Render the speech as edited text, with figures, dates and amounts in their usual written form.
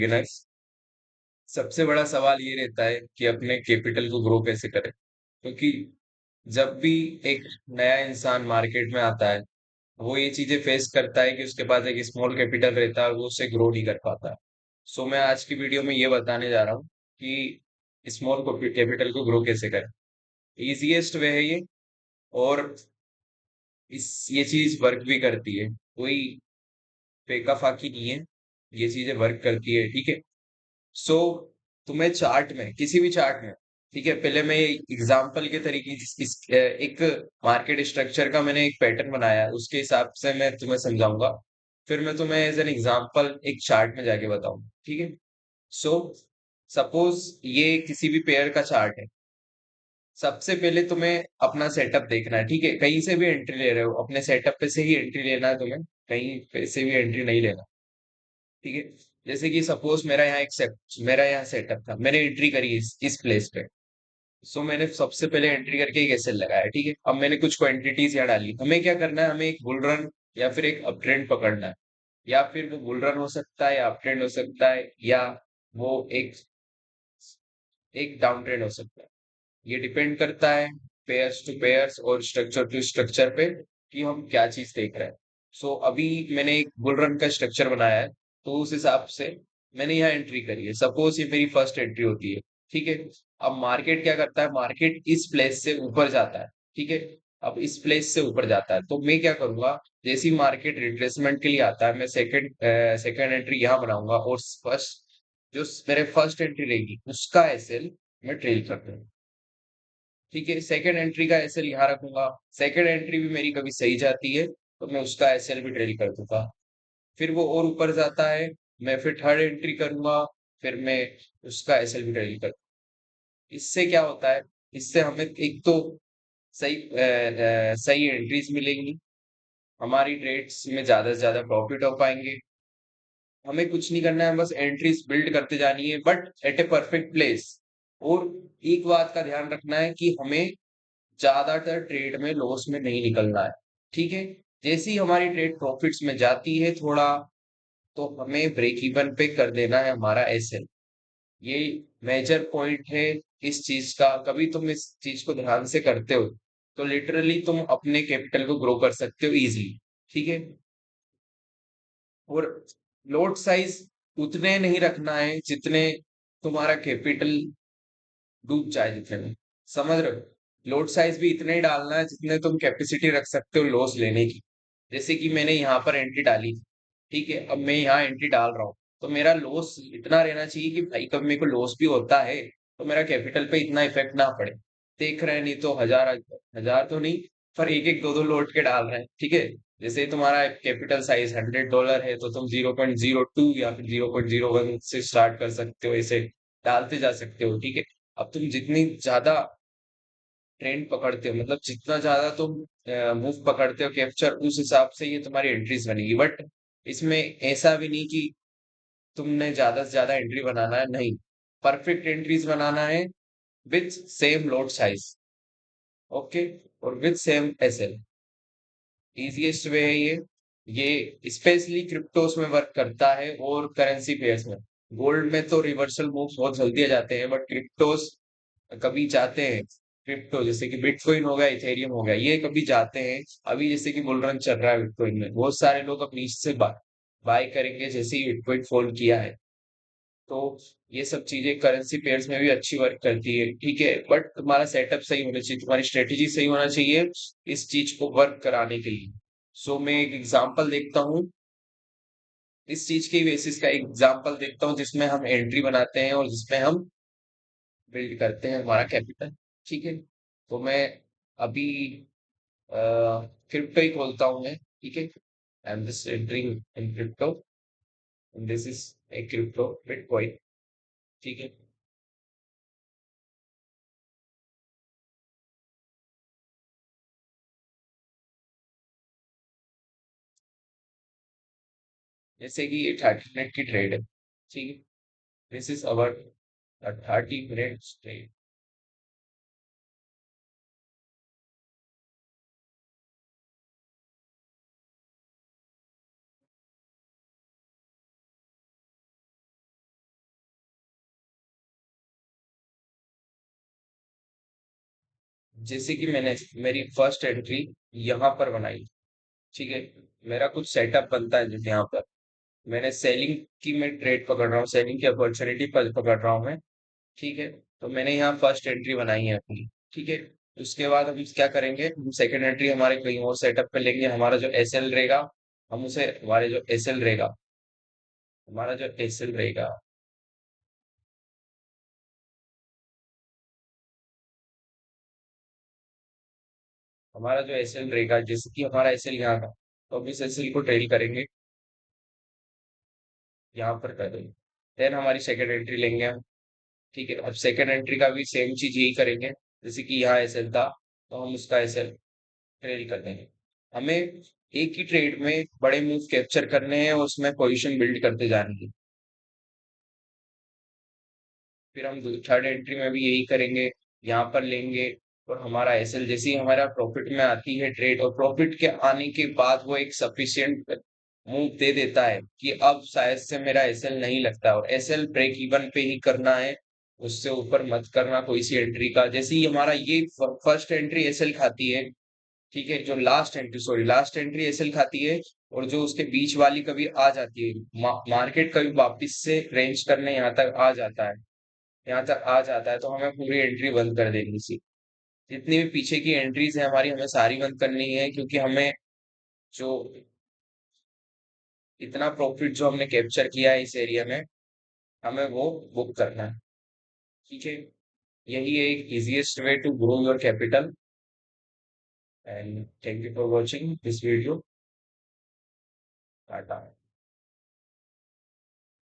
Beginners, सबसे बड़ा सवाल ये रहता है कि अपने कैपिटल को ग्रो कैसे करें। क्योंकि जब भी एक नया इंसान मार्केट में आता है, वो ये चीजें फेस करता है कि उसके पास एक स्मॉल कैपिटल रहता है और वो उससे ग्रो नहीं कर पाता। सो मैं आज की वीडियो में ये बताने जा रहा हूँ कि स्मॉल कैपिटल को ग्रो कैसे करें। इजीएस्ट वे है ये। और ये चीज वर्क भी करती है, कोई फेका फाकी नहीं है। ये चीजें वर्क करती है, ठीक है। सो तुम्हें चार्ट में, किसी भी चार्ट में, ठीक है, पहले मैं एग्जांपल के तरीके एक मार्केट स्ट्रक्चर का मैंने एक पैटर्न बनाया है, उसके हिसाब से मैं तुम्हें समझाऊंगा। फिर मैं तुम्हें एज एन एग्जांपल एक चार्ट में जाके बताऊंगा, ठीक है। सो सपोज ये किसी भी पेयर का चार्ट है। सबसे पहले तुम्हें अपना सेटअप देखना है, ठीक है। कहीं से भी एंट्री ले रहे हो, अपने सेटअप पे से ही एंट्री लेना है तुम्हें, कहीं पे से भी एंट्री नहीं लेना, ठीक है। जैसे कि सपोज मेरा यहाँ सेटअप था, मैंने एंट्री करी इस प्लेस पे। सो मैंने सबसे पहले एंट्री करके एक एसएल लगाया, ठीक है। अब मैंने कुछ क्वांटिटीज यहाँ डाली, हमें क्या करना है, हमें एक बुल रन या फिर एक अप ट्रेंड पकड़ना है। या फिर वो बुल रन हो सकता है या अप ट्रेंड हो सकता है, या वो एक डाउन ट्रेंड हो सकता है। ये डिपेंड करता है पेयर्स टू पेयर्स और स्ट्रक्चर टू स्ट्रक्चर पे कि हम क्या चीज देख रहे हैं। सो अभी मैंने एक बुल रन का स्ट्रक्चर बनाया है, तो उस हिसाब से मैंने यहाँ एंट्री करी है। सपोज ये मेरी फर्स्ट एंट्री होती है, ठीक है। अब मार्केट क्या करता है, मार्केट इस प्लेस से ऊपर जाता है, ठीक है। अब इस प्लेस से ऊपर जाता है तो मैं क्या करूंगा, जैसी मार्केट रिट्रेसमेंट के लिए आता है, मैं सेकंड एंट्री यहाँ बनाऊंगा और फर्स्ट, जो मेरे फर्स्ट एंट्री रहेगी उसका एसएल मैं ट्रेल कर दूंगा, ठीक है। सेकंड एंट्री का एसएल यहाँ रखूंगा। सेकंड एंट्री भी मेरी कभी सही जाती है तो मैं उसका एसएल भी ट्रेल कर दूंगा। फिर वो और ऊपर जाता है, मैं फिर थर्ड एंट्री करूंगा, फिर मैं उसका एसएल भी ट्रेल कर। इससे क्या होता है, इससे हमें एक तो सही एंट्रीज मिलेंगी, हमारी ट्रेड्स में ज्यादा से ज्यादा प्रॉफिट हो पाएंगे। हमें कुछ नहीं करना है, बस एंट्रीज बिल्ड करते जानी है, but at a perfect place. और एक बात का ध्यान रखना है कि हमें ज्यादातर ट्रेड में लॉस में नहीं निकलना है, ठीक है। जैसी हमारी ट्रेड प्रॉफिट्स में जाती है थोड़ा, तो हमें ब्रेक इवन पे कर देना है हमारा एसएल। ये मेजर पॉइंट है इस चीज का। कभी तुम इस चीज को ध्यान से करते हो तो लिटरली तुम अपने कैपिटल को ग्रो कर सकते हो इजीली, ठीक है। और लोड साइज उतने नहीं रखना है जितने तुम्हारा कैपिटल डूब जाए, जितने में, समझ रहे हो। लोड साइज भी इतने ही डालना है जितने तुम कैपेसिटी रख सकते हो लॉस लेने की। जैसे कि मैंने यहाँ पर एंट्री डाली, ठीक है। अब मैं यहाँ एंट्री डाल रहा हूँ, तो मेरा लॉस इतना रहना चाहिए कि भाई कब मेरे को लॉस भी होता है तो मेरा कैपिटल पे इतना इफेक्ट ना पड़े। देख रहे हैं, नहीं तो हजार हजार तो नहीं, पर एक एक दो दो लोड के डाल रहे हैं, ठीक है। जैसे तुम्हारा कैपिटल साइज $100 है तो तुम 0.02 या फिर 0.01 से स्टार्ट कर सकते हो, ऐसे डालते जा सकते हो, ठीक है। अब तुम जितनी ज्यादा ट्रेंड पकड़ते हो, मतलब जितना ज्यादा तुम मूव पकड़ते हो कैप्चर, उस हिसाब से ये तुम्हारी एंट्रीज बनेगी। बट इसमें ऐसा भी नहीं कि तुमने ज्यादा से ज्यादा एंट्री बनाना है, नहीं। परफेक्ट एंट्रीज बनाना है with same load size, okay, और with same SL. Easiest way है ये स्पेशली क्रिप्टोस में वर्क करता है और करेंसी पेयर्स में। गोल्ड में तो रिवर्सल मूव्स बहुत जल्दी आ जाते हैं, बट क्रिप्टोस कभी जाते हैं। क्रिप्टो जैसे कि बिटकॉइन हो गया, इथेरियम हो गया, ये कभी जाते हैं। अभी जैसे कि बुल रन चल रहा है बिटकॉइन में, बहुत सारे लोग अपनी से बाय करेंगे जैसे ही बिटकॉइन फॉल किया है। तो ये सब चीजें करेंसी पेयर्स में भी अच्छी वर्क करती है, ठीक है। बट तुम्हारा सेटअप सही होना चाहिए, तुम्हारी स्ट्रेटेजी सही होना चाहिए इस चीज को वर्क कराने के लिए। सो मैं एक एग्जांपल देखता हूँ, इस चीज के बेसिस का एग्जांपल देखता हूँ जिसमें हम एंट्री बनाते हैं और जिसमें हम बिल्ड करते हैं हमारा कैपिटल, ठीक है। तो मैं अभी क्रिप्टो ही खोलता हूँ मैं, ठीक है। I am just entering in crypto, this is a crypto bitcoin, ठीक है। जैसे कि ये 30 मिनट की ट्रेड है, ठीक है। This is our 30 minute trade. जैसे कि मैंने मेरी फर्स्ट एंट्री यहाँ पर बनाई, ठीक है। मेरा कुछ सेटअप बनता है जैसे यहाँ पर मैंने सेलिंग की मैं ट्रेड पकड़ रहा हूँ, सेलिंग की अपॉर्चुनिटी पकड़ रहा हूँ मैं, ठीक है। तो मैंने यहाँ फर्स्ट एंट्री बनाई है अपनी, ठीक है। उसके बाद हम क्या करेंगे, हम सेकंड एंट्री हमारे कहीं और सेटअप पे लेंगे, हमारा जो एसएल रहेगा, हम उसे हमारे जो एसएल रहेगा, हमारा जो एसएल रहेगा, हमारा जो एसएल रहेगा, जैसे कि हमारा एसएल यहाँ का, तो हम इस एसएल को ट्रेल करेंगे, यहाँ पर कर देंगे। देन हमारी सेकंड एंट्री लेंगे हम, ठीक है। अब सेकंड एंट्री का भी सेम चीज यही करेंगे, जैसे कि यहाँ एसएल था, तो हम उसका एसएल ट्रेल कर देंगे। हमें एक ही ट्रेड में बड़े मूव कैप्चर करने हैं और उसमें पोजीशन बिल्ड करते जाने हैं। फिर हम थर्ड एंट्री में भी यही करेंगे, यहाँ पर लेंगे, और हमारा एसएल जैसे ही हमारा प्रॉफिट में आती है ट्रेड, और प्रॉफिट के आने के बाद वो एक सफिशियंट मूव दे देता है कि अब शायद से मेरा एसएल नहीं लगता, और एसएल ब्रेक इवन पे ही करना है, उससे ऊपर मत करना कोई सी एंट्री का। जैसे ही हमारा ये फर्स्ट एंट्री एसएल खाती है, ठीक है, जो last entry, sorry, last entry SL खाती है, और जो उसके बीच वाली कभी आ जाती है, मार्केट कभी वापस से रेंज करने यहाँ तक आ जाता है, यहाँ तक आ जाता है, तो हमें पूरी एंट्री बंद कर देनी थी। जितनी भी पीछे की एंट्रीज है हमारी, हमें सारी बंद करनी है, क्योंकि हमें जो इतना प्रॉफिट जो हमने कैप्चर किया है इस एरिया में, हमें वो बुक करना है, ठीक है। यही है एक easiest way to grow your capital. And thank you for watching this video. Tata.